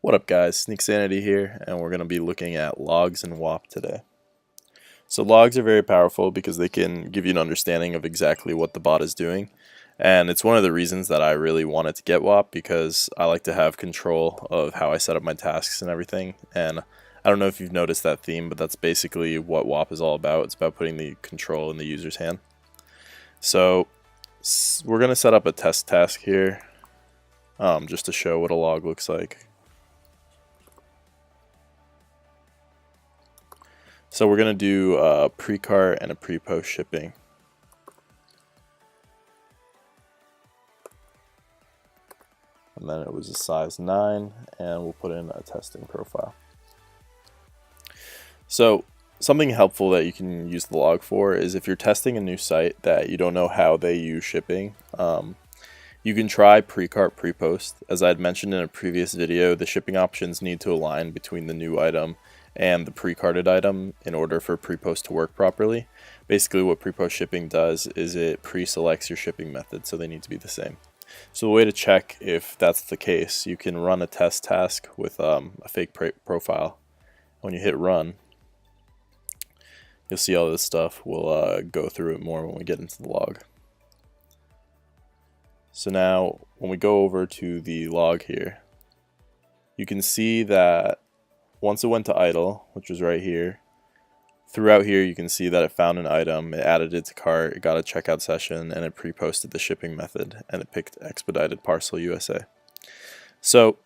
What up guys, Sneak Sanity here, and we're going to be looking at logs and WAP today. So logs are very powerful because they can give you an understanding of exactly what the bot is doing, and it's one of the reasons that I really wanted to get WAP because I like to have control of how I set up my tasks and everything, and I don't know if you've noticed that theme, but that's basically what WAP is all about. It's about putting the control in the user's hand. So we're going to set up a test task here just to show what a log looks like. So we're going to do a pre-cart and a pre-post shipping. And then it was a size 9, and we'll put in a testing profile. So something helpful that you can use the log for is if you're testing a new site that you don't know how they use shipping, you can try pre-cart, pre-post. As I had mentioned in a previous video, the shipping options need to align between the new item and the pre-carted item in order for pre-post to work properly. Basically what pre-post shipping does is it pre-selects your shipping method, so they need to be the same. So the way to check if that's the case, you can run a test task with a fake profile. When you hit run, you'll see all this stuff. We'll go through it more when we get into the log. So now when we go over to the log here, you can see that once it went to idle, which was right here, throughout here you can see that it found an item, it added it to cart, it got a checkout session, and it pre-posted the shipping method, and it picked expedited parcel USA. So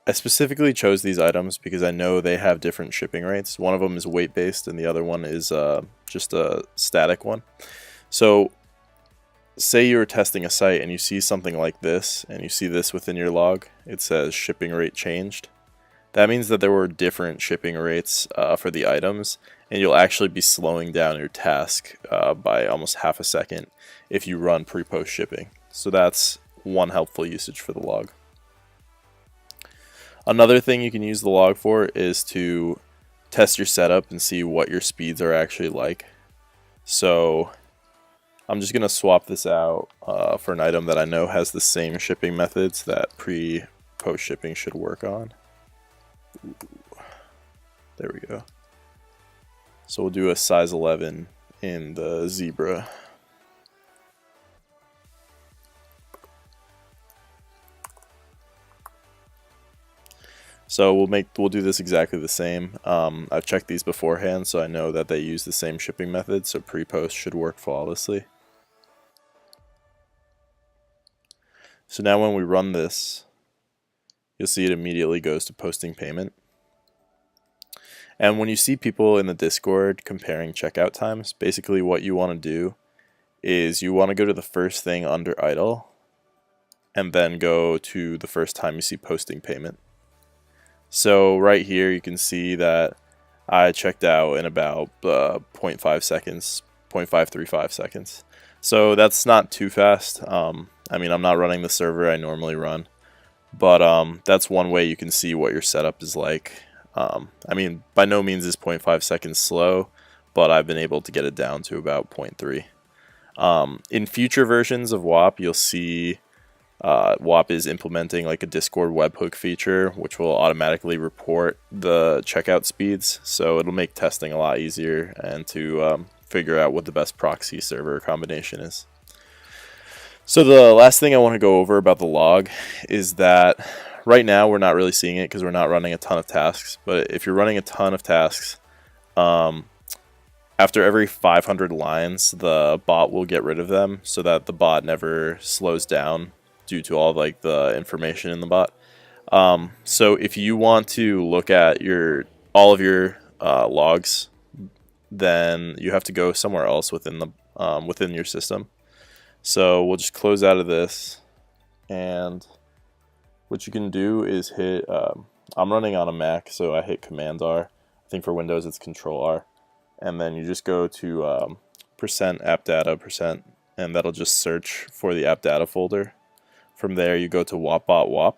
I specifically chose these items because I know they have different shipping rates. One of them is weight based and the other one is just a static one. So say you're testing a site and you see something like this, and you see this within your log, it says shipping rate changed. That means that there were different shipping rates for the items, and you'll actually be slowing down your task by almost half a second if you run pre-post shipping. So that's one helpful usage for the log. Another thing you can use the log for is to test your setup and see what your speeds are actually like. So I'm just going to swap this out for an item that I know has the same shipping methods that pre-post shipping should work on. There we go. So we'll do a size 11 in the zebra. So we'll do this exactly the same. I've checked these beforehand, so I know that they use the same shipping method, so pre-post should work flawlessly. So now when we run this, you'll see it immediately goes to posting payment. And when you see people in the Discord comparing checkout times, basically what you want to do is you want to go to the first thing under idle and then go to the first time you see posting payment. So right here you can see that I checked out in about 0.5 seconds, 0.535 seconds. So that's not too fast. I mean, I'm not running the server I normally run, but that's one way you can see what your setup is like. I mean, by no means is 0.5 seconds slow, but I've been able to get it down to about 0.3. In future versions of WAP, you'll see WAP is implementing like a Discord webhook feature, which will automatically report the checkout speeds. So it'll make testing a lot easier and to figure out what the best proxy server combination is. So the last thing I want to go over about the log is that right now we're not really seeing it because we're not running a ton of tasks. But if you're running a ton of tasks, after every 500 lines, the bot will get rid of them so that the bot never slows down due to all like the information in the bot. So if you want to look at all of your logs, then you have to go somewhere else within your system. So we'll just close out of this, and what you can do is hit, I'm running on a Mac, so I hit Command R. I think for Windows it's Control R. And then you just go to %appdata%, and that'll just search for the app data folder. From there you go to WAP.WAP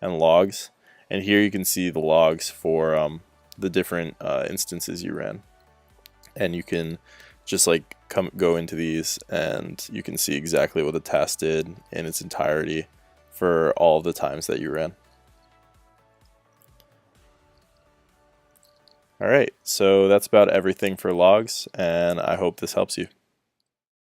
and logs, and here you can see the logs for the different instances you ran. And you can just like go into these and you can see exactly what the task did in its entirety for all the times that you ran. All right, so that's about everything for logs, and I hope this helps you.